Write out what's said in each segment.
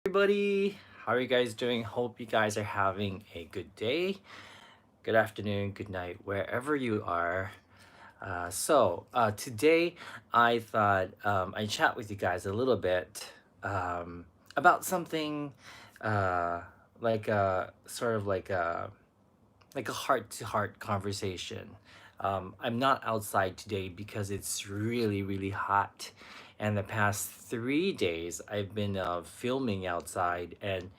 Everybody, how are you guys doing? Hope you guys are having a good day, good afternoon, good night, wherever you are. Today I thought I'd chat with you guys a little bit about something uh, like a sort of like a heart to heart conversation. I'm not outside today because it's really hot. And the past 3 days, I've been filming outside, and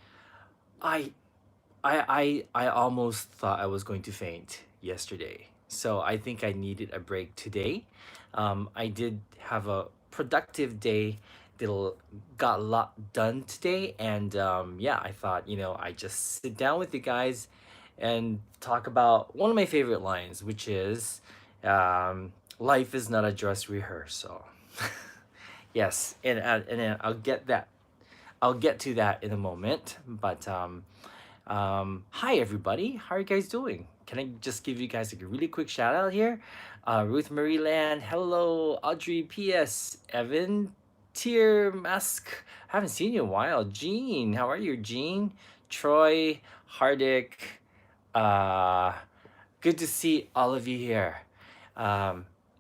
I, I almost thought I was going to faint yesterday. So I think I needed a break today. I did have a productive day. Got a lot done today, and yeah, I thought I just sit down with you guys and talk about one of my favorite lines, which is, "Life is not a dress rehearsal." Yes, and I'll get that. I'll get to that in a moment. But hi everybody, how are you guys doing? Can I just give you guys a really quick shout out here? Ruth Marie Land, hello, Audrey P.S. Evan, Tier Mask, haven't seen you in a while. Jean, how are you, Jean? Troy, Hardick, uh, good to see all of you here.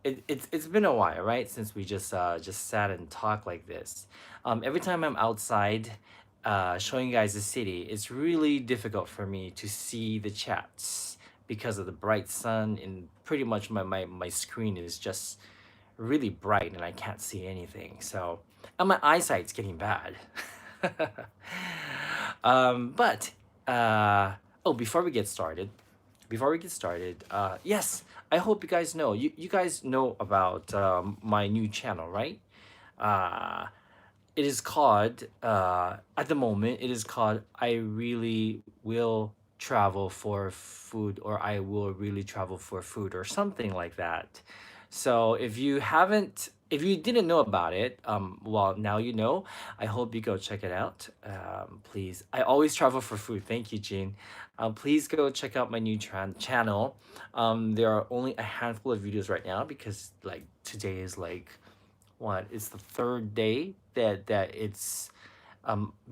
It's been a while, right, since we just sat and talked like this. Every time I'm outside, showing you guys the city, it's really difficult for me to see the chats because of the bright sun, and pretty much my screen is just really bright and I can't see anything. So, and my eyesight's getting bad. But oh, before we get started, yes, I hope you guys know. You guys know about my new channel, right? Uh, it is called at the moment. It is called "I Really Will Travel for Food," or "I Will Really Travel for Food," or something like that. So if you didn't know about it, well, now you know. I hope you go check it out. Please, I always travel for food. Thank you, Jean. Please go check out my new channel. There are only a handful of videos right now because like today is like what? It's the third day that it's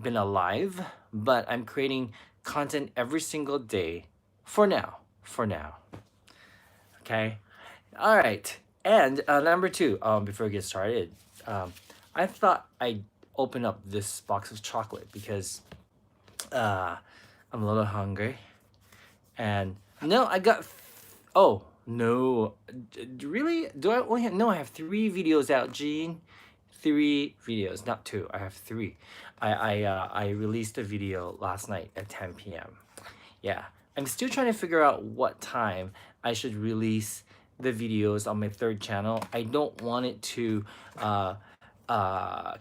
been alive, but I'm creating content every single day for now. For now, okay. All right. And number two, before we get started, I thought I'd open up this box of chocolate because uh, I'm a little hungry. And no, I got. Oh no, really? Do I only have? No, I have 3 videos out, Gene. 3 videos, not two. I have three. I released a video last night at 10 p.m. Yeah, I'm still trying to figure out what time I should release the videos on my third channel. I don't want it to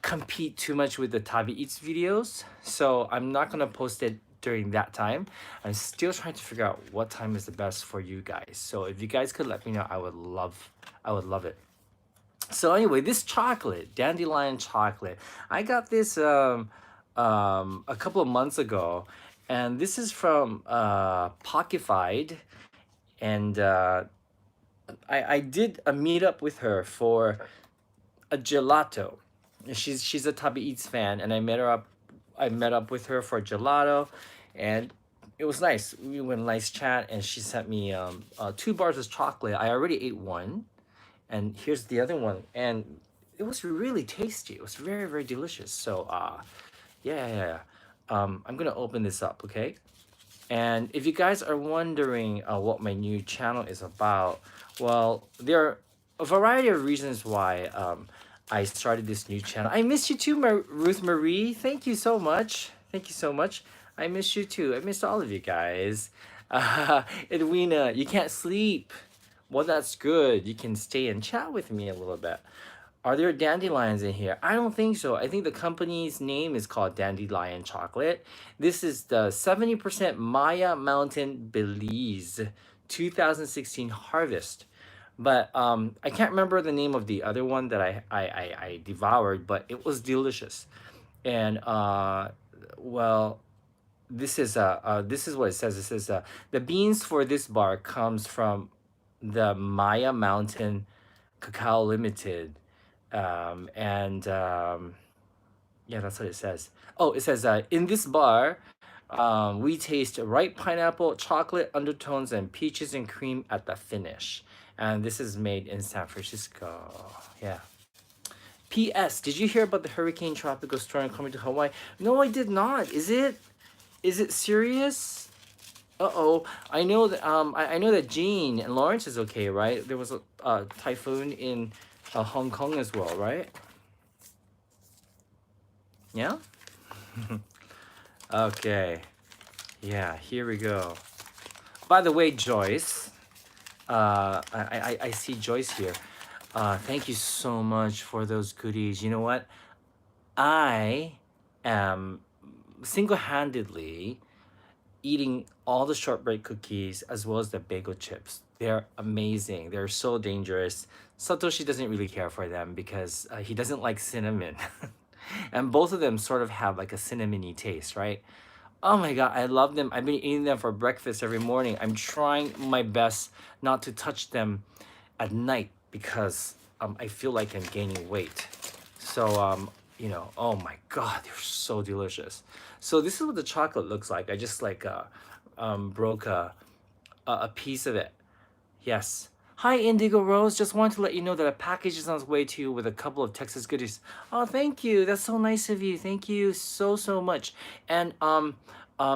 compete too much with the Tabi Eats videos, so I'm not gonna post it during that time. I'm still trying to figure out what time is the best for you guys. So if you guys could let me know, I would love it. So anyway, this chocolate, dandelion chocolate, I got this a couple of months ago, and this is from Pockified, and I did a meetup with her for a gelato. She's a Tabi Eats fan, and I met up with her for a gelato, and it was nice. We went nice chat, and she sent me 2 bars of chocolate. I already ate one, and here's the other one, and it was really tasty. It was very delicious. So yeah. I'm gonna open this up, okay? And if you guys are wondering what my new channel is about, well, there are a variety of reasons why I started this new channel. I miss you too, Ruth Marie. Thank you so much. Thank you so much. I miss you too. I missed all of you guys. Edwina, you can't sleep. Well, that's good. You can stay and chat with me a little bit. Are there dandelions in here? I don't think so. I think the company's name is called Dandelion Chocolate. This is the 70% Maya Mountain Belize 2016 harvest. But I can't remember the name of the other one that I devoured, but it was delicious. And well, this is what it says. It says the beans for this bar comes from the Maya Mountain Cacao Limited, and Yeah, that's what it says. Oh, it says in this bar, we taste ripe pineapple, chocolate undertones, and peaches and cream at the finish. And this is made in San Francisco. Yeah. P.S. Did you hear about the hurricane tropical storm coming to Hawaii? No, I did not. Is it? Is it serious? Uh-oh. I know that I know that Jean and Lawrence is okay, right? There was a typhoon in Hong Kong as well, right? Yeah? Okay. Yeah, here we go. By the way, Joyce, I see Joyce here. Thank you so much for those goodies. You know what? I am single-handedly eating all the shortbread cookies as well as the bagel chips. They're amazing. They're so dangerous. Satoshi doesn't really care for them because he doesn't like cinnamon. And both of them sort of have like a cinnamony taste, right? Oh my god, I love them. I've been eating them for breakfast every morning. I'm trying my best not to touch them at night because I feel like I'm gaining weight. So you know, oh my god, they're so delicious. So this is what the chocolate looks like. I just like broke a piece of it. Yes. Hi, Indigo Rose. Just wanted to let you know that a package is on its way to you with a couple of Texas goodies. Oh, thank you. That's so nice of you. Thank you so much. And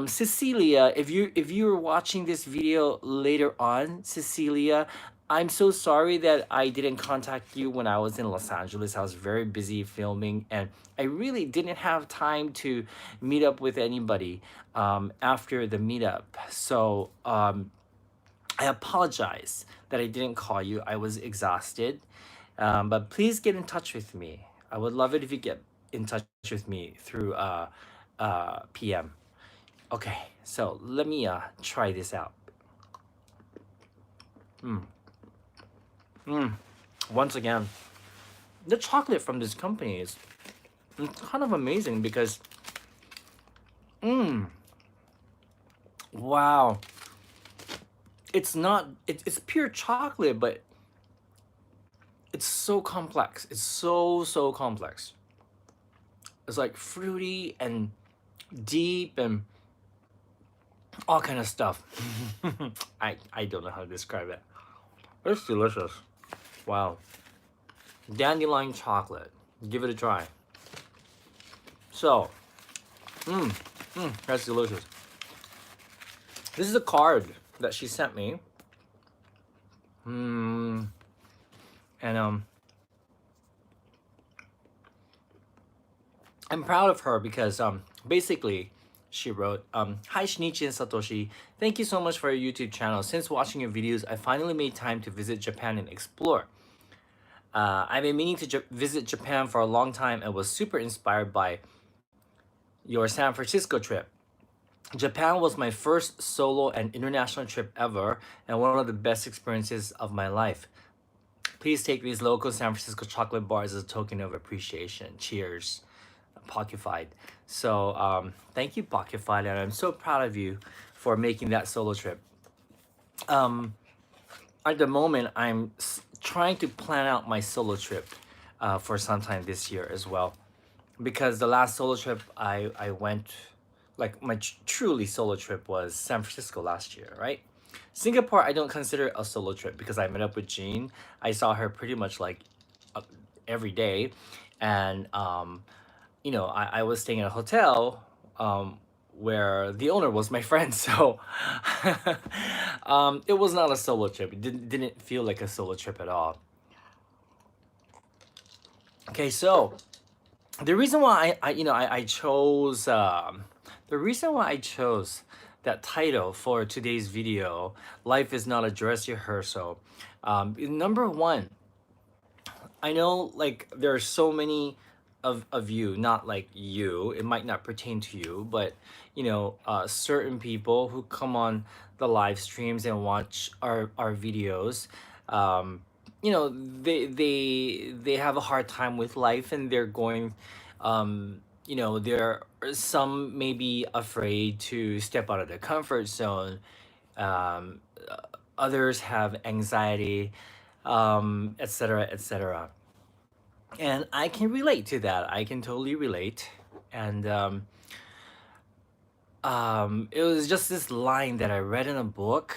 Cecilia, if you're watching this video later on, Cecilia, I'm so sorry that I didn't contact you when I was in Los Angeles. I was very busy filming, and I really didn't have time to meet up with anybody after the meetup. So I apologize that I didn't call you. I was exhausted. But please get in touch with me. I would love it if you get in touch with me through PM. Okay, so let me try this out. Mm. Mm. Once again, the chocolate from this company is kind of amazing because, wow, it's not, it's pure chocolate, but it's so complex. It's so complex. It's like fruity and deep and all kind of stuff. I don't know how to describe it. It's delicious. Wow. Dandelion chocolate. Give it a try. So, that's delicious. This is a card that she sent me. And I'm proud of her because basically she wrote, hi Shinichi and Satoshi, thank you so much for your YouTube channel. Since watching your videos, I finally made time to visit Japan and explore. I've been meaning to visit Japan for a long time and was super inspired by your San Francisco trip. Japan was my first solo and international trip ever and one of the best experiences of my life. Please take these local San Francisco chocolate bars as a token of appreciation. Cheers. Pockified. So thank you, Pockified, and I'm so proud of you for making that solo trip. At the moment, I'm trying to plan out my solo trip for sometime this year as well, because the last solo trip I went, like my truly solo trip, was San Francisco last year, right? Singapore I don't consider a solo trip because I met up with Jean. I saw her pretty much like every day, and you know, I was staying in a hotel where the owner was my friend, so it was not a solo trip. It didn't feel like a solo trip at all. Okay, so the reason why I chose the reason why I chose that title for today's video, Life is Not a Dress Rehearsal. Number one, I know like there are so many of you, not like you, it might not pertain to you, but you know, certain people who come on the live streams and watch our videos, you know, they have a hard time with life and they're going, you know, there some may be afraid to step out of their comfort zone. um, Others have anxiety, etc., etc. And I can relate to that. I can totally relate. And it was just this line that I read in a book.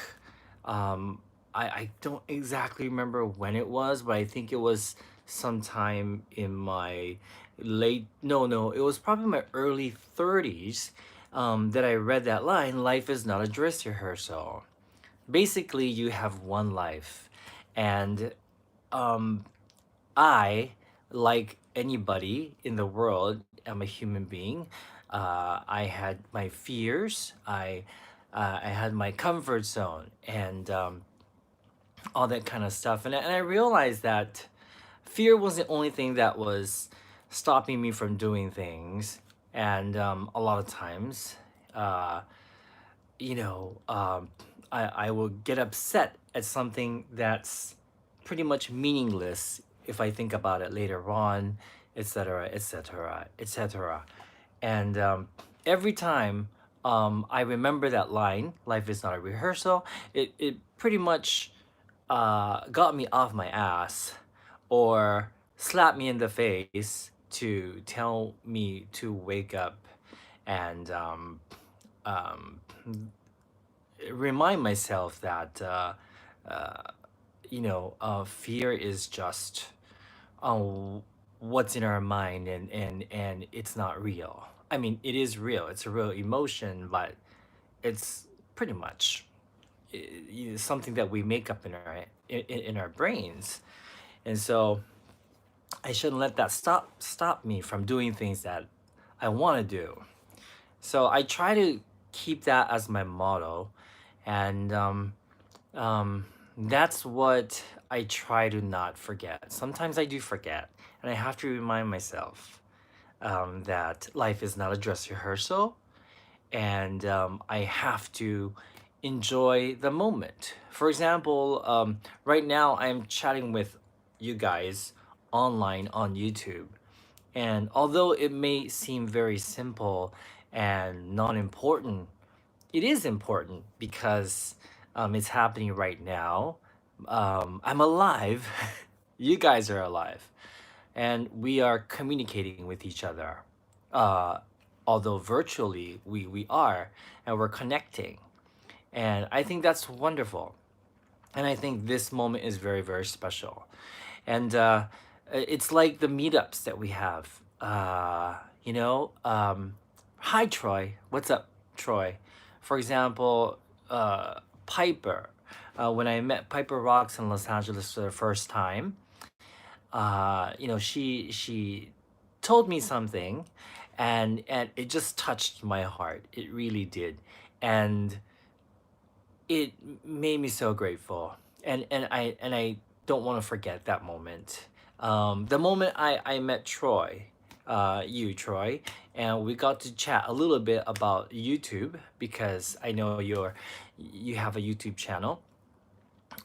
I don't exactly remember when it was, but I think it was sometime in my no, it was probably my early 30s that I read that line. Life is not a dress rehearsal. Basically, you have one life, and um, I, like anybody in the world, am a human being. I had my fears. I had my comfort zone, and all that kind of stuff. And I realized that fear was the only thing that was stopping me from doing things. And a lot of times, uh, you know, I will get upset at something that's pretty much meaningless if I think about it later on, etc., etc., etc. And every time I remember that line, "Life is not a rehearsal," it pretty much got me off my ass or slapped me in the face to tell me to wake up and um, remind myself that uh, fear is just uh, what's in our mind, and it's not real. I mean, it is real. It's a real emotion, but it's pretty much something that we make up in our brains. And so I shouldn't let that stop me from doing things that I want to do. So I try to keep that as my motto, and Um, that's what I try to not forget. Sometimes I do forget, and I have to remind myself that life is not a dress rehearsal, and I have to enjoy the moment. For example, right now I'm chatting with you guys online on YouTube, and although it may seem very simple and non important, it is important because it's happening right now. I'm alive. You guys are alive. And we are communicating with each other. Uh, Although virtually we are, and we're connecting. And I think that's wonderful. And I think this moment is very, very special. And it's like the meetups that we have. Hi, Troy. What's up, Troy? For example, Piper. When I met Piper Rocks in Los Angeles for the first time, she told me something, and it just touched my heart. It really did, and it made me so grateful, and I don't want to forget that moment. The moment I met Troy, Troy, and we got to chat a little bit about YouTube because I know you have a YouTube channel.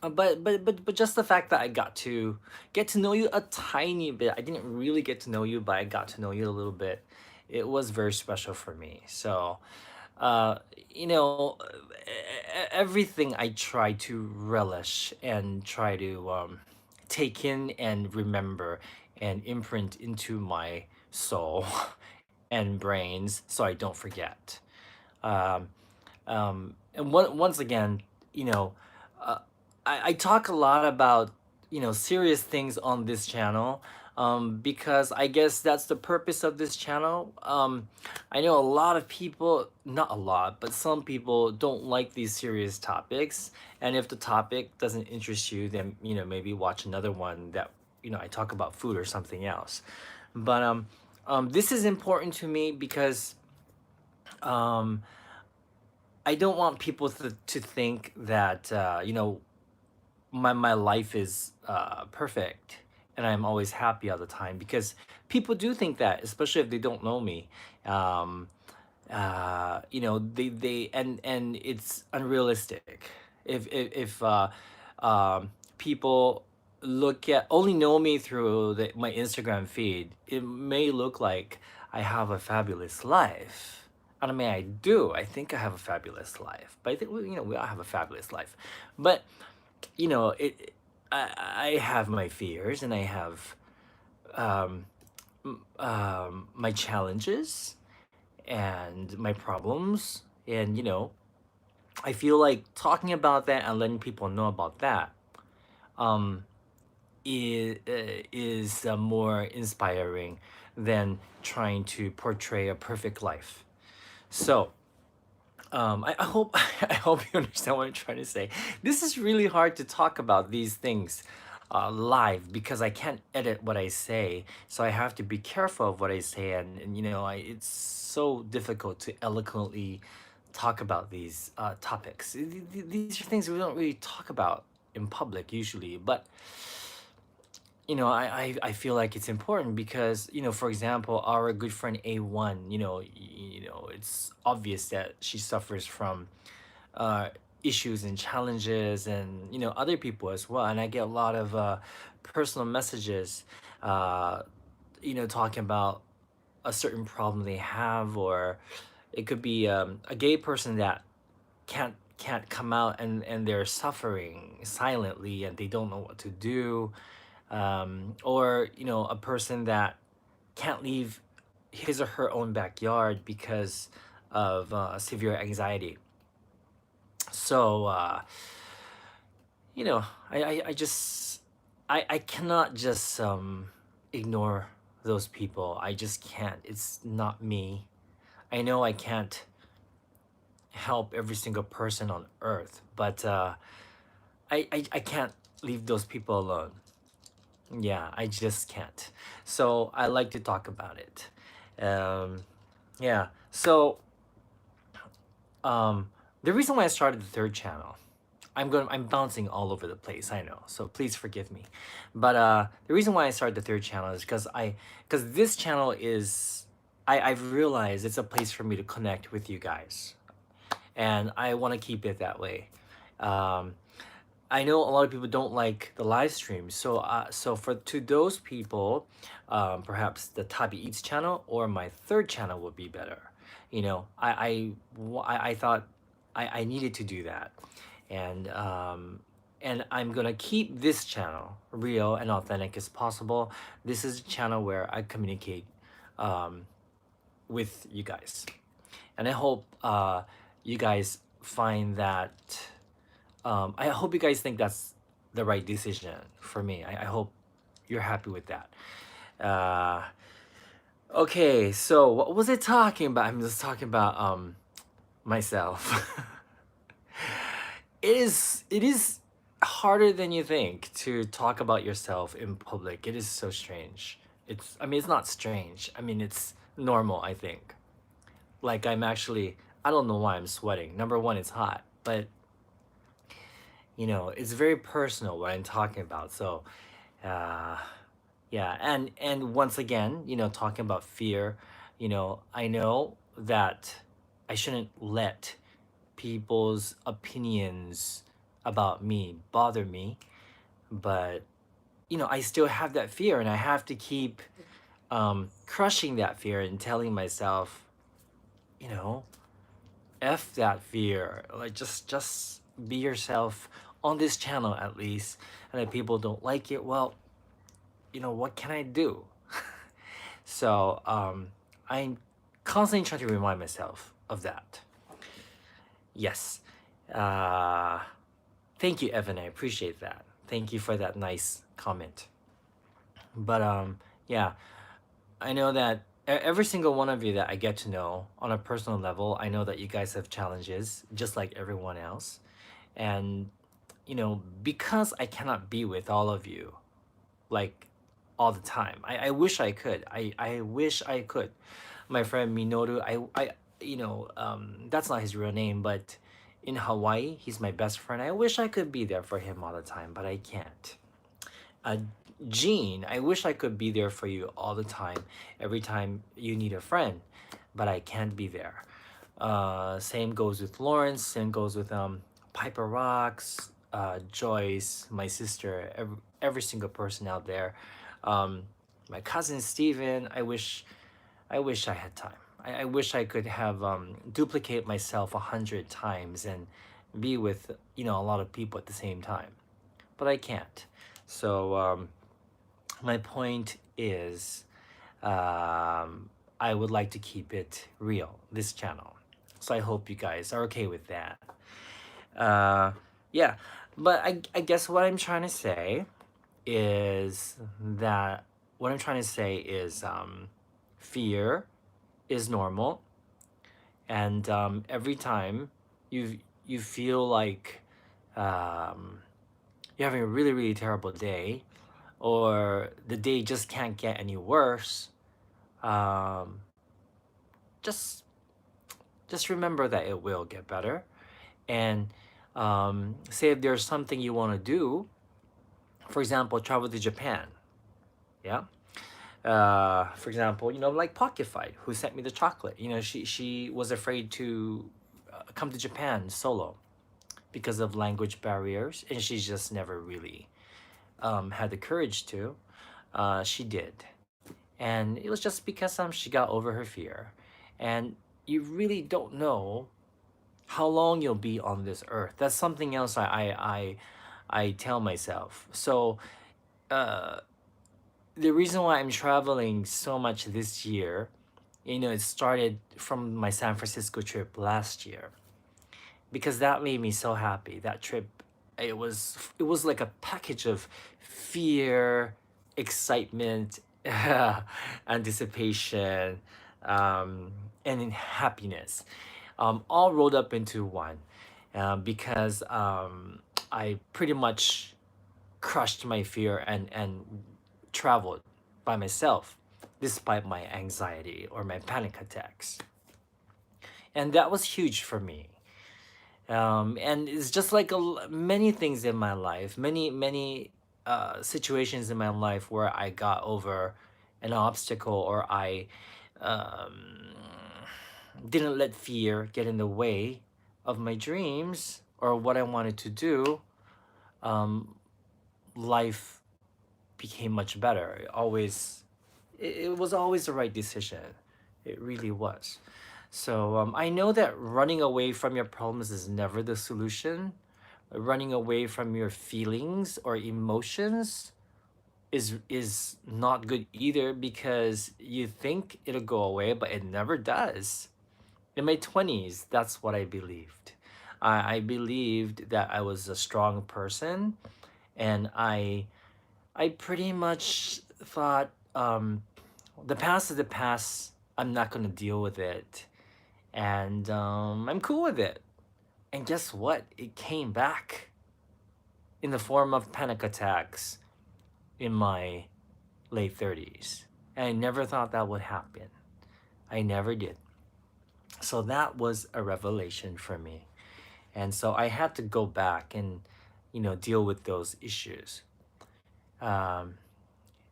But just the fact that I got to get to know you a tiny bit. I didn't really get to know you, but I got to know you a little bit. It was very special for me. So uh, everything I try to relish and try to take in and remember and imprint into my soul and brains so I don't forget. Um, once again, you know, uh, I talk a lot about serious things on this channel because I guess that's the purpose of this channel. I know a lot of people, not a lot, but some people don't like these serious topics, and if the topic doesn't interest you, then maybe watch another one that I talk about food or something else. But this is important to me because um, I don't want people to think that my life is perfect and I'm always happy all the time, because people do think that, especially if they don't know me. Um, they and it's unrealistic. If people only know me through my Instagram feed, it may look like I have a fabulous life. And I mean, I do. I think I have a fabulous life. But I think we all have a fabulous life. But it. I have my fears, and I have my challenges, and my problems. And I feel like talking about that and letting people know about that um, is more inspiring than trying to portray a perfect life. So I hope I hope you understand what I'm trying to say. This is really hard to talk about these things live because I can't edit what I say, so I have to be careful of what I say, and it's so difficult to eloquently talk about these topics. These are things we don't really talk about in public usually, but I feel like it's important because for example, our good friend A1, it's obvious that she suffers from uh, issues and challenges, and other people as well. And I get a lot of personal messages, uh, talking about a certain problem they have, or it could be a gay person that can't come out, and they're suffering silently and they don't know what to do, or a person that can't leave his or her own backyard because of severe anxiety. So you know I just I cannot just ignore those people. I just can't. It's not me. I know I can't help every single person on earth, but I can't leave those people alone. Yeah, I just can't. So I like to talk about it. Yeah. So um the reason why I started the third channel, I'm bouncing all over the place, I know. So please forgive me. But the reason why I started the third channel is because this channel is I've realized it's a place for me to connect with you guys. And I want to keep it that way. Um, I know a lot of people don't like the live streams, so for to those people, perhaps the Tabi Eats channel or my third channel would be better. I thought I needed to do that, and I'm gonna keep this channel real and authentic as possible. This is a channel where I communicate um, with you guys, and I hope you guys find that. I hope you guys think that's the right decision for me. I hope you're happy with that. Uh, okay, so what was I talking about? I'm just talking about myself. It is harder than you think to talk about yourself in public. It is so strange. It's not strange. I mean, it's normal, I think. Like I'm actually I don't know why I'm sweating. Number one, it's hot, but it's very personal what I'm talking about. So uh yeah, and once again, talking about fear, I know that I shouldn't let people's opinions about me bother me, but I still have that fear, and I have to keep crushing that fear and telling myself, you know F that fear. Like just be yourself on this channel at least. And if people don't like it, well, what can I do? So I'm constantly trying to remind myself of that. Yes. Uh, Thank you, Evan. I appreciate that. Thank you for that nice comment. But yeah, I know that every single one of you that I get to know on a personal level, I know that you guys have challenges just like everyone else. And because I cannot be with all of you like all the time, I wish I could. I wish I could. My friend Minoru, that's not his real name, but in Hawaii, he's my best friend. I wish I could be there for him all the time, but I can't. uh, Gene, I wish I could be there for you all the time, every time you need a friend, but I can't be there. Same goes with Lawrence, same goes with Piper Rocks, Joyce, my sister, every single person out there. Um, my cousin Steven, I wish I had time. I wish I could have duplicate myself 100 times and be with a lot of people at the same time, but I can't. So my point is, um, I would like to keep it real, this channel. So I hope you guys are okay with that. Uh, yeah, but I guess what I'm trying to say is that what I'm trying to say is fear is normal, and every time you feel like um, you're having a really terrible day, or the day just can't get any worse, um, just just remember that it will get better. And say if there's something you want to do, for example, travel to Japan. Yeah. For example, like Pocket Fight, who sent me the chocolate. She was afraid to come to Japan solo because of language barriers, and she just never really had the courage to. She did, and it was just because she got over her fear. And you really don't know how long you'll be on this earth. That's something else I tell myself. So uh, the reason why I'm traveling so much this year, it started from my San Francisco trip last year, because that made me so happy. That trip, it was like a package of fear, excitement, anticipation, and in happiness, all rolled up into one, because I pretty much crushed my fear and traveled by myself despite my anxiety or my panic attacks. And that was huge for me. And it's just like many things in my life, many situations in my life where I got over an obstacle, or I um, didn't let fear get in the way of my dreams or what I wanted to do. um, Life became much better. It was always the right decision. It really was. So I know that running away from your problems is never the solution. Running away from your feelings or emotions is not good either, because you think it'll go away, but it never does. In my 20s, that's what I believed. I believed that I was a strong person, and I pretty much thought, the past is the past. I'm not gonna deal with it, and I'm cool with it. And guess what? It came back in the form of panic attacks in my late 30s. And I never thought that would happen. I never did. So that was a revelation for me. And so I had to go back and, deal with those issues. Um,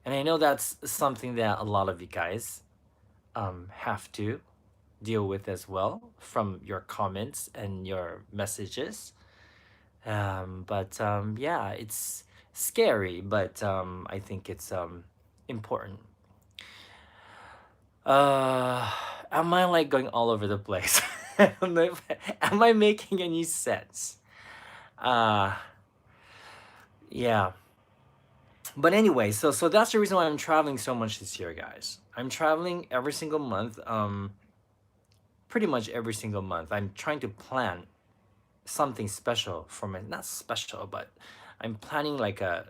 and I know that's something that a lot of you guys have to deal with as well, from your comments and your messages. But yeah, it's scary, but I think it's important. Uh, am I like going all over the place? Am I making any sense? Uh, yeah. But anyway, so that's the reason why I'm traveling so much this year, guys. I'm traveling every single month. Pretty much every single month. I'm trying to plan something special for my, not special, but I'm planning like a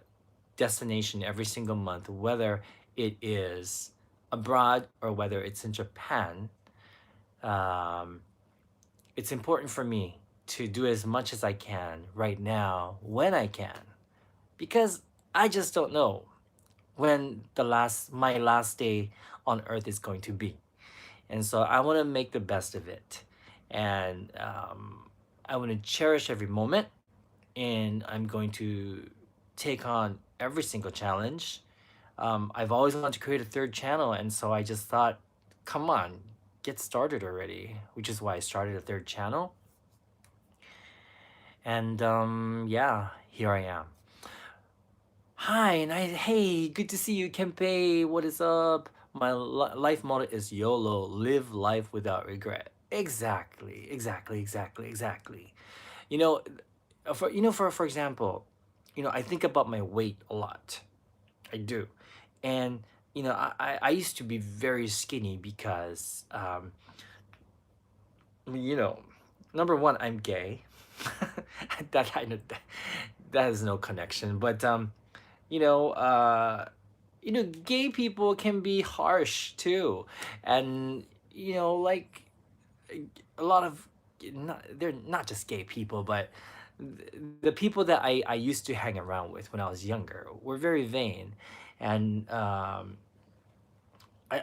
destination every single month, whether it is abroad or whether it's in Japan. um, it's important for me to do as much as I can right now when I can, because I just don't know when my last day on earth is going to be. And so I want to make the best of it, and I want to cherish every moment, and I'm going to take on every single challenge. I've always wanted to create a third channel, and so I just thought, come on, get started already, which is why I started a third channel. And yeah, here I am. Hi, and hey, good to see you, Kempe. What is up? My life motto is YOLO, live life without regret. Exactly. You know, for example, I think about my weight a lot. I do. And I used to be very skinny because you know, number one, I'm gay. that kind of that has no connection, but you know, gay people can be harsh too, and like a lot of they're not just gay people, but the people that I used to hang around with when I was younger were very vain, and I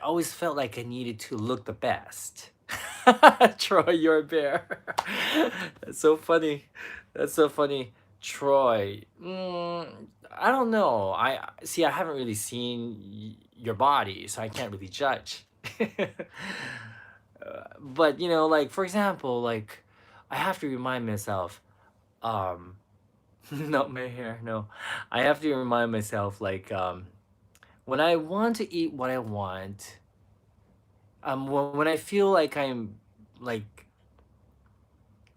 always felt like I needed to look the best. Troy, you're a bear. That's so funny. That's so funny. Troy, I don't know. I see. I haven't really seen your body, so I can't really judge. But like for example, like I have to remind myself, um, not my hair. No, I have to remind myself, like, when I want to eat what I want, when I feel like I'm like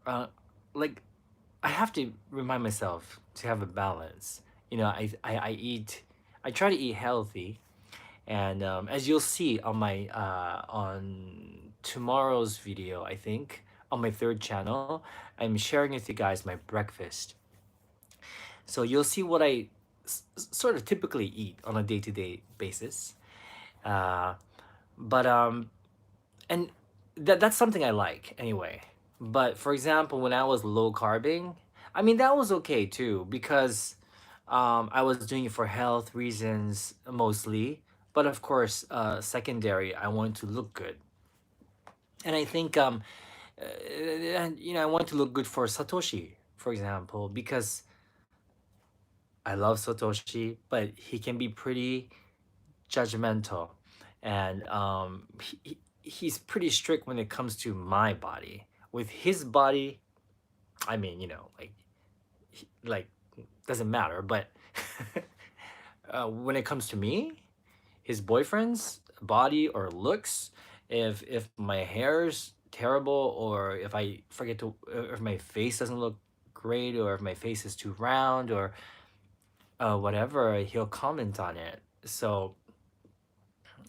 uh like I have to remind myself to have a balance. I eat, I try to eat healthy, and as you'll see on my on tomorrow's video, I think on my third channel, I'm sharing with you guys my breakfast. So you'll see what I sort of typically eat on a day-to-day basis. Uh, but and that's something I like anyway. But for example, when I was low carbing, I mean that was okay too because I was doing it for health reasons mostly. But of course, secondary, I wanted to look good, and I think and I want to look good for Satoshi, for example, because I love Satoshi, but he can be pretty judgmental, and he's pretty strict when it comes to my body. With his body, I mean, like like doesn't matter, but when it comes to me, his boyfriend's body or looks, if my hair's terrible, or if I forget to, if my face doesn't look great, or if my face is too round, or whatever, he'll comment on it. So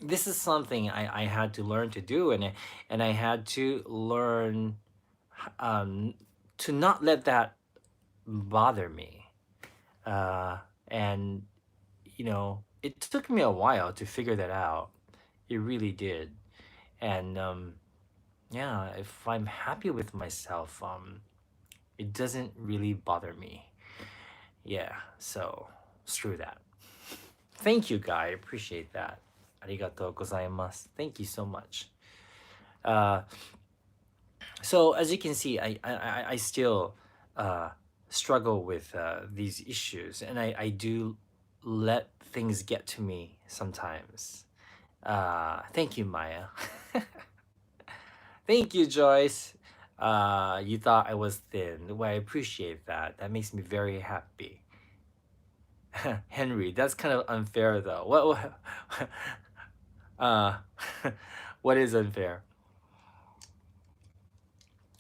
this is something I had to learn to do, and I had to learn um, to not let that bother me. And it took me a while to figure that out. It really did. And yeah, if I'm happy with myself, it doesn't really bother me. Yeah, so screw that. Thank you, guy. I appreciate that. Arigatou gozaimasu. Thank you so much. Uh, so as you can see, I still uh, struggle with these issues, and I do let things get to me sometimes. Thank you, Maya. Thank you, Joyce. You thought I was thin. Well, I appreciate that. That makes me very happy. Henry, that's kind of unfair though. Uh, what is unfair?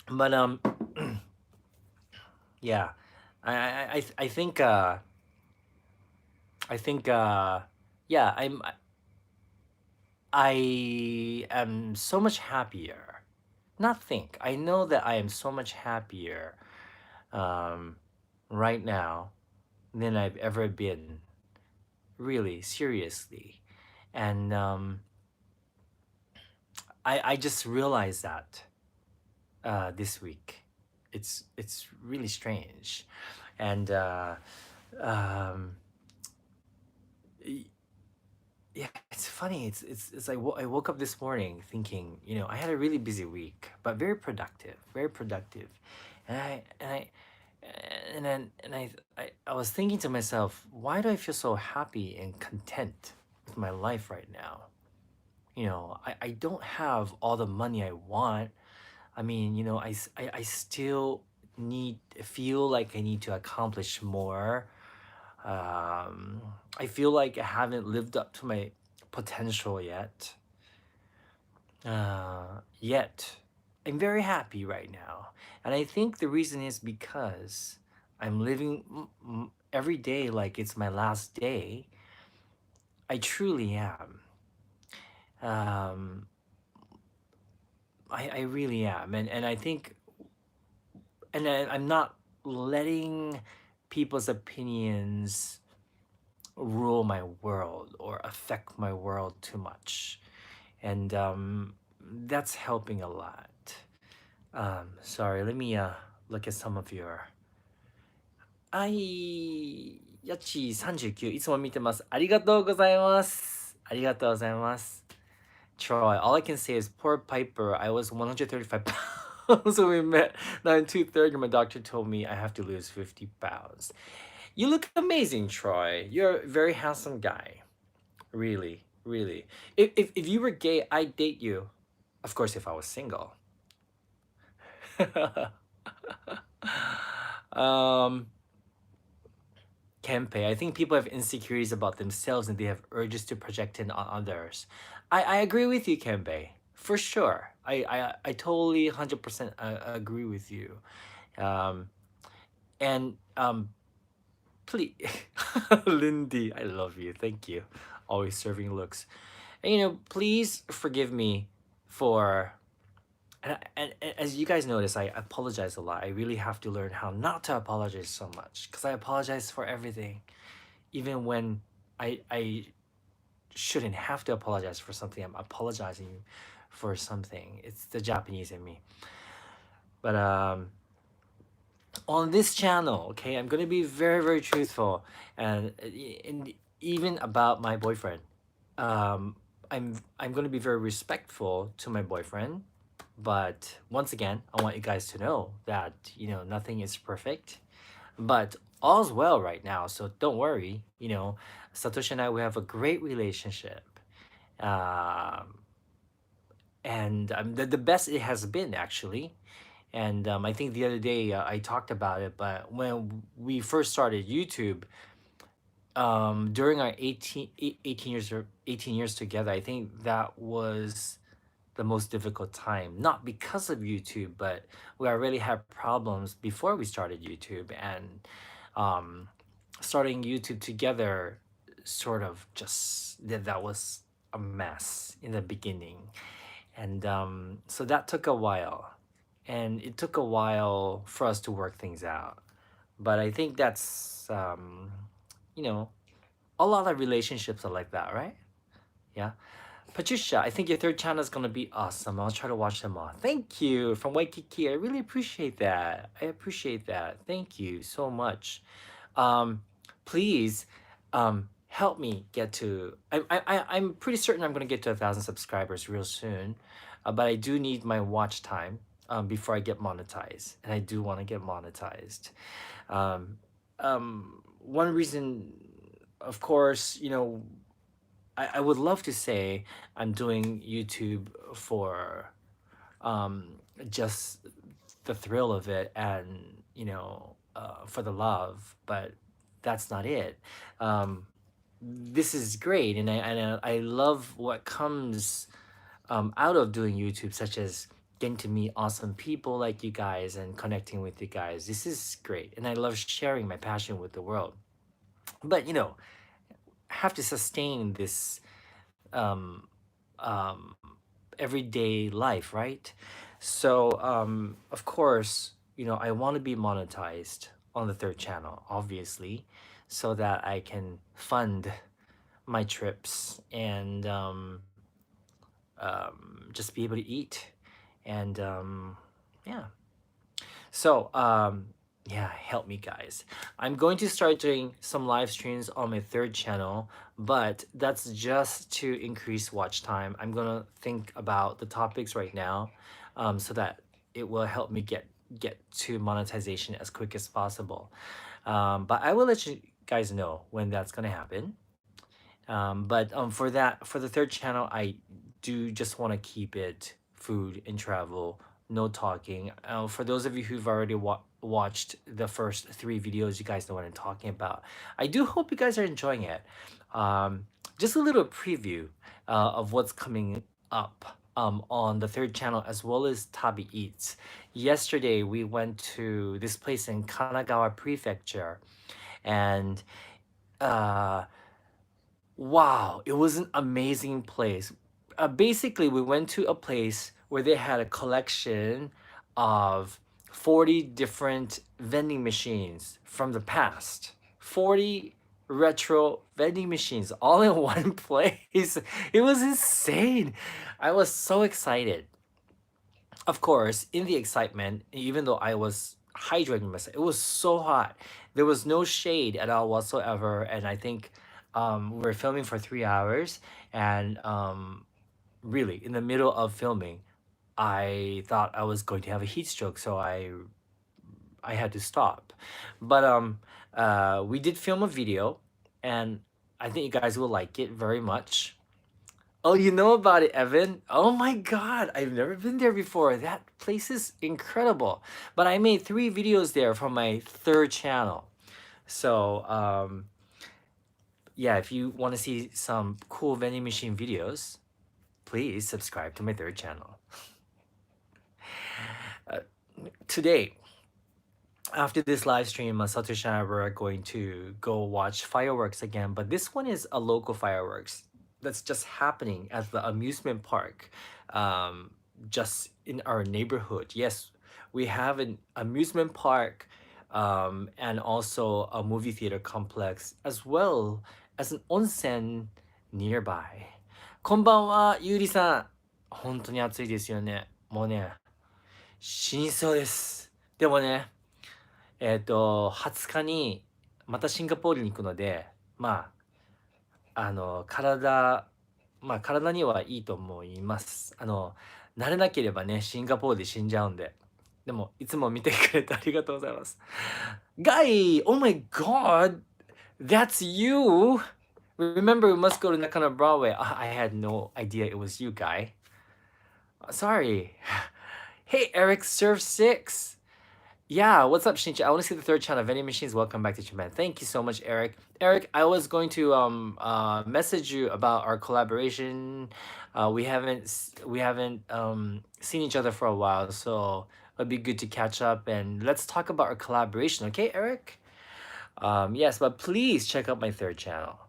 But yeah, I think I think yeah, I am so much happier. Not think. I know that I am so much happier um, right now than I've ever been. Really, seriously, and I just realized that this week. It's really strange, and um, yeah, it's funny. It's like I woke up this morning thinking, I had a really busy week, but very productive, and I was thinking to myself, why do I feel so happy and content with my life right now? I don't have all the money I want. I mean, I still feel like I need to accomplish more. um, I feel like I haven't lived up to my potential yet. Yet, I'm very happy right now. And I think the reason is because I'm living every day like it's my last day. I truly am. Um, I really am, and I think, and I'm not letting people's opinions rule my world or affect my world too much, and that's helping a lot. Sorry, let me look at some of your.やち39いつも見てます。ありがとうございます。ありがとうございます。Troy, all I can say is poor Piper. I was 135 pounds when we met. Now in 230, my doctor told me I have to lose 50 pounds. You look amazing, Troy. You're a very handsome guy. Really, really. If you were gay, I'd date you. Of course, if I was single. um, Kempe, I think people have insecurities about themselves and they have urges to project it on others. I agree with you, Kempe. For sure. I totally 100% agree with you. Um, and please, Lindy, I love you. Thank you. Always serving looks. And, please forgive me for. And as you guys notice, I apologize a lot. I really have to learn how not to apologize so much because I apologize for everything, even when I shouldn't have to apologize for something. I'm apologizing for something. It's the Japanese in me. But on this channel, okay, I'm gonna be very very truthful, and even about my boyfriend. Um, I'm gonna be very respectful to my boyfriend, but once again, I want you guys to know that nothing is perfect, but all's well right now. So don't worry. Satoshi and I, we have a great relationship, um, and the best it has been actually. And I think the other day I talked about it, but when we first started YouTube, during our 18 years together, I think that was the most difficult time. Not because of YouTube, but we already had problems before we started YouTube, and um, starting YouTube together sort of just that was a mess in the beginning, and so that took a while, and it took a while for us to work things out. But I think that's you know a lot of relationships are like that, right? Yeah. Patricia, I think your third channel is gonna be awesome. I'll try to watch them all. Thank you from Waikiki. I really appreciate that. I appreciate that. Thank you so much. Please, help me get to. I'm pretty certain I'm gonna get to 1,000 subscribers real soon, but I do need my watch time before I get monetized, and I do want to get monetized. One reason, of course, I would love to say I'm doing YouTube for just the thrill of it and for the love, but that's not it. This is great, and I love what comes out of doing YouTube, such as getting to meet awesome people like you guys and connecting with you guys. This is great, and I love sharing my passion with the world. But have to sustain this um, um, everyday life, right? So, of course, I want to be monetized on the third channel, obviously, so that I can fund my trips and just be able to eat. And yeah. So, yeah, help me, guys. I'm going to start doing some live streams on my third channel, but that's just to increase watch time. I'm gonna think about the topics right now, so that it will help me get to monetization as quick as possible. But I will let you guys know when that's gonna happen. But for the third channel, I do just want to keep it food and travel, no talking. For those of you who've already watched the first three videos, you guys know what I'm talking about. I do hope you guys are enjoying it. Just a little preview of what's coming up on the third channel, as well as Tabi Eats. Yesterday, we went to this place in Kanagawa Prefecture, and uh, wow, it was an amazing place. basically we went to a place where they had a collection of 40 different vending machines from the past. 40 retro vending machines all in one place. It was insane. I was so excited. Of course, in the excitement, even though I was hydrating myself, it was so hot. There was no shade at all whatsoever. And I think we were filming for 3 hours. And really, in the middle of filming, I thought I was going to have a heat stroke. So I had to stop. But we did film a video. And I think you guys will like it very much. Oh, you know about it, Evan? Oh my God, I've never been there before. That place is incredible. But I made 3 videos there from my third channel. So, yeah, if you want to see some cool vending machine videos, please subscribe to my third channel. Today, after this live stream, Satoshi and I were going to go watch fireworks again, but this one is a local fireworks that's just happening at the amusement park, just in our neighborhood. Yes, we have an amusement park, and also a movie theater complex, as well as an onsen nearby. こんばんは、ゆうりさん。本当に暑いですよね。もうね、死にそうです。でもね、20日にまたシンガポールに行くので、まあ、体にはいいと思います。慣れなければね、シンガポールで死んじゃうんで。でも、いつも見てくれてありがとうございます。Guy! Oh my god! That's you! Remember, we must go to Nakano Broadway. I had no idea it was you, Guy. Sorry. Hey, Eric, Surf 6. Yeah, what's up, Shinichi? I want to see the third channel. Vending machines, welcome back to Japan. Thank you so much, Eric. Eric, I was going to message you about our collaboration. We haven't seen each other for a while, so it'd be good to catch up and let's talk about our collaboration, okay, Eric? Yes, but please check out my third channel.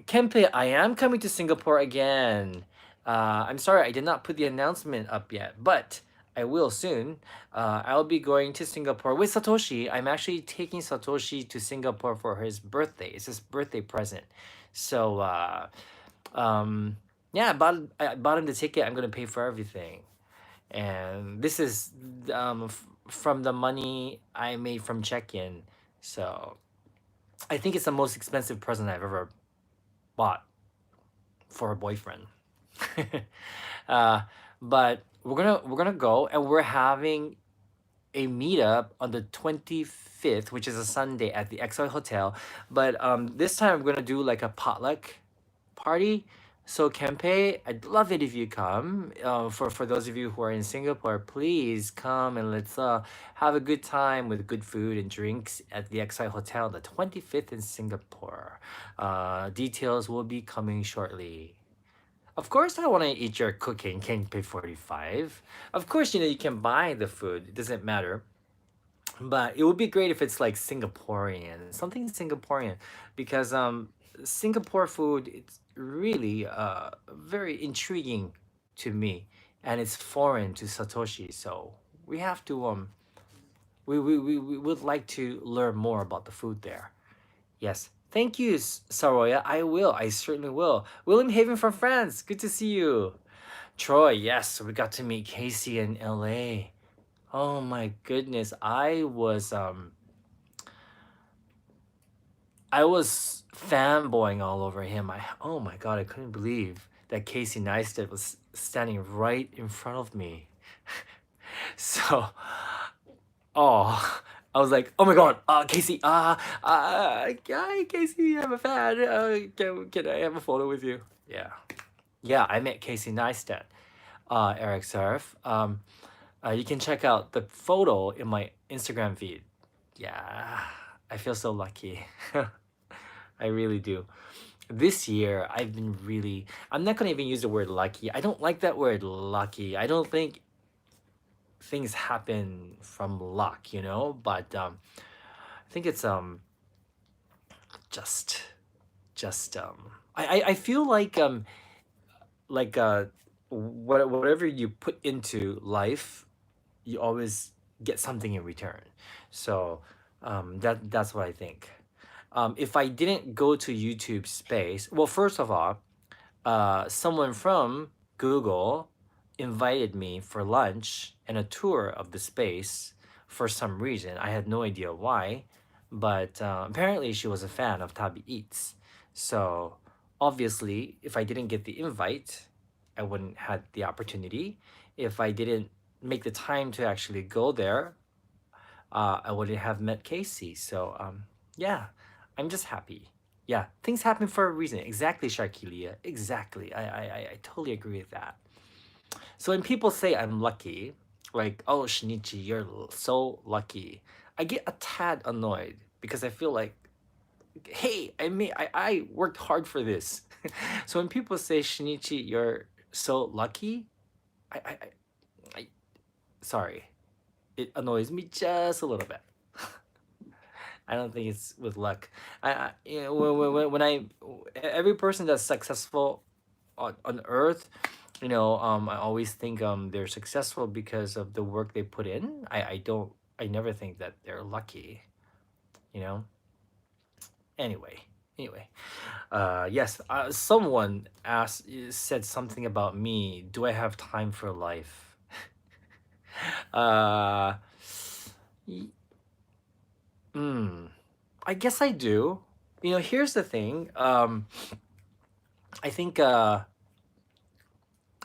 Kempe, I am coming to Singapore again. I'm sorry I did not put the announcement up yet, but I will soon. I'll be going to Singapore with Satoshi. I'm actually taking Satoshi to Singapore for his birthday. It's his birthday present. So, yeah, I bought him the ticket. I'm going to pay for everything. And this is from the money I made from check-in. So, I think it's the most expensive present I've ever bought for a boyfriend. But we're gonna go and we're having a meetup on the 25th, which is a Sunday at the XY Hotel. But this time we're gonna do like a potluck party. So Kempe, I'd love it if you come. For those of you who are in Singapore, please come and let's have a good time with good food and drinks at the XY Hotel, the 25th in Singapore. Details will be coming shortly. Of course, I want to eat your cooking, Kempe 45. Of course, you can buy the food. It doesn't matter. But it would be great if it's like Singaporean, something Singaporean, because Singapore food, it's really very intriguing to me, and it's foreign to Satoshi. So we have to we would like to learn more about the food there. Yes, thank you, Saroya. I will. I certainly will. William Haven from France. Good to see you. Troy. Yes, we got to meet Casey in LA. Oh my goodness, I was fanboying all over him. Oh my god, I couldn't believe that Casey Neistat was standing right in front of me. So, oh, I was like, oh my god, Casey, hi, Casey, I'm a fan. Can I have a photo with you? Yeah, I met Casey Neistat, Eric Surf. You can check out the photo in my Instagram feed. Yeah, I feel so lucky. I really do. This year, I've been really... I'm not going to even use the word lucky. I don't like that word lucky. I don't think things happen from luck, But I think it's just I feel like like whatever you put into life, you always get something in return. So that's what I think. If I didn't go to YouTube space, well, first of all, someone from Google invited me for lunch and a tour of the space for some reason. I had no idea why, but apparently she was a fan of Tabi Eats. So obviously, if I didn't get the invite, I wouldn't had the opportunity. If I didn't make the time to actually go there, I wouldn't have met Casey. So yeah, I'm just happy. Yeah, things happen for a reason. Exactly, Sharkilia. Exactly. I totally agree with that. So when people say I'm lucky, like, oh, Shinichi, you're so lucky, I get a tad annoyed because I feel like, hey, I worked hard for this. So when people say, Shinichi, you're so lucky, I sorry, it annoys me just a little bit. I don't think it's with luck. You know, when I every person that's successful on Earth, you know, I always think they're successful because of the work they put in. I never think that they're lucky. You know. Anyway, anyway, yes. Someone said something about me. Do I have time for life? uh, y- mm, I guess I do. You know, here's the thing. I think at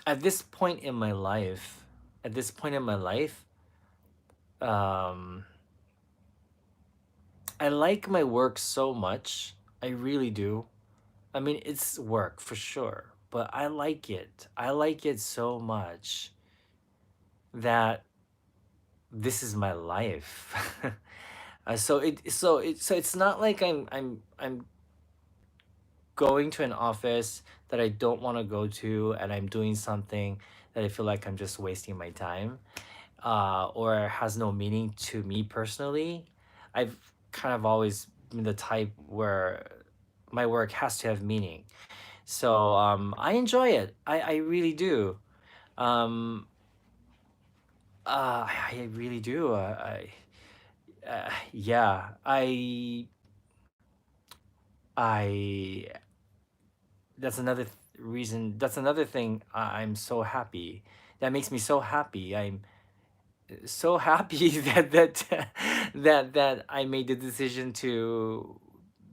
this point in my life, at this point in my life, um, I like my work so much. I really do. I mean, it's work for sure, but I like it. I like it so much that this is my life. So it's not like I'm going to an office that I don't want to go to, and I'm doing something that I feel like I'm just wasting my time, or has no meaning to me personally. I've kind of always been the type where my work has to have meaning. So I enjoy it. I really do. Um, I really do. Yeah. I. That's another reason. That's another thing. I'm so happy. That makes me so happy. I'm so happy that I made the decision to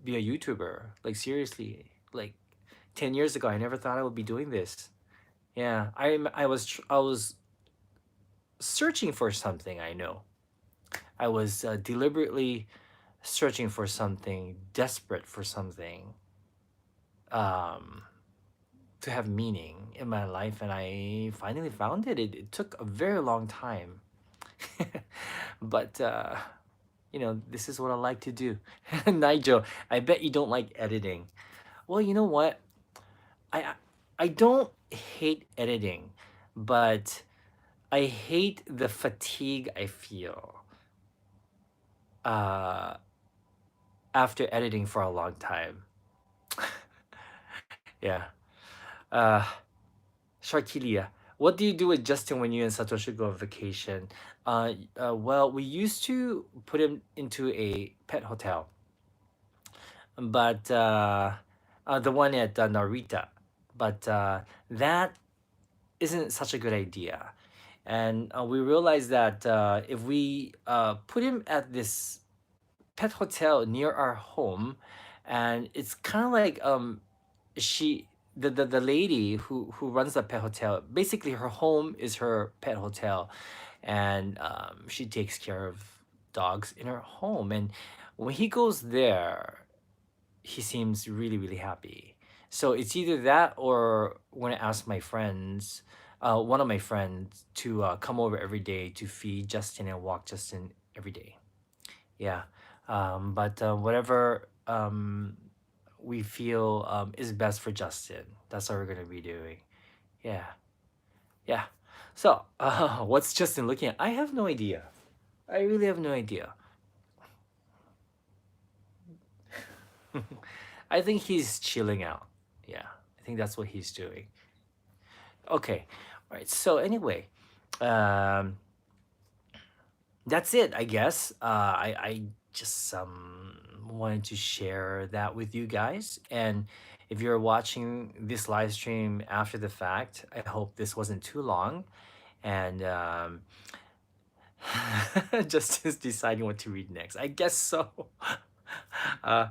be a YouTuber. Like seriously, like 10 years ago, I never thought I would be doing this. Yeah, I was searching for something. I know I was deliberately searching for something, desperate for something, um, to have meaning in my life, and I finally found it. It took a very long time, but you know, this is what I like to do. Nigel, I bet you don't like editing. Well, you know what? I I I don't hate editing, but I hate the fatigue I feel uh, after editing for a long time. Yeah. Uh, Sharkilia, what do you do with Justin when you and Satoshi go on vacation? Well, we used to put him into a pet hotel, but the one at Narita, but that isn't such a good idea. And we realized that if we put him at this pet hotel near our home, and it's kind of like she the lady who runs the pet hotel, basically her home is her pet hotel, and she takes care of dogs in her home. And when he goes there, he seems really happy. So it's either that, or when I ask my friends, one of my friends, to come over every day to feed Justin and walk Justin every day. Yeah. But whatever we feel is best for Justin, that's what we're gonna be doing. Yeah. Yeah. So what's Justin looking at? I have no idea. I really have no idea. I think he's chilling out. Yeah, I think that's what he's doing. Okay. All right. So anyway, um, that's it, I guess. I just wanted to share that with you guys. And if you're watching this live stream after the fact, I hope this wasn't too long. And just deciding what to read next. I guess so. uh,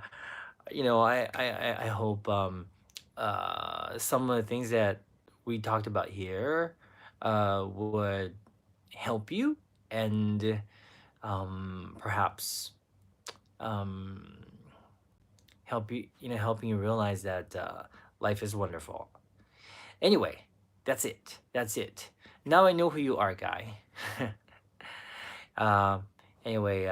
I hope some of the things that we talked about here would help you and perhaps um, helping you realize that life is wonderful. Anyway, that's it. That's it. Now I know who you are, guy. uh, anyway,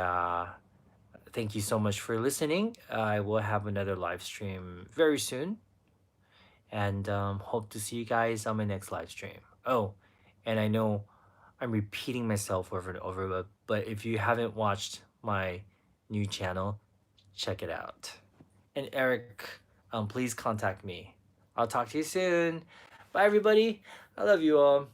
thank you so much for listening. I will have another live stream very soon, and hope to see you guys on my next live stream. Oh, and I know I'm repeating myself over and over, but if you haven't watched my new channel, check it out. And Eric, please contact me. I'll talk to you soon. Bye, everybody. I love you all.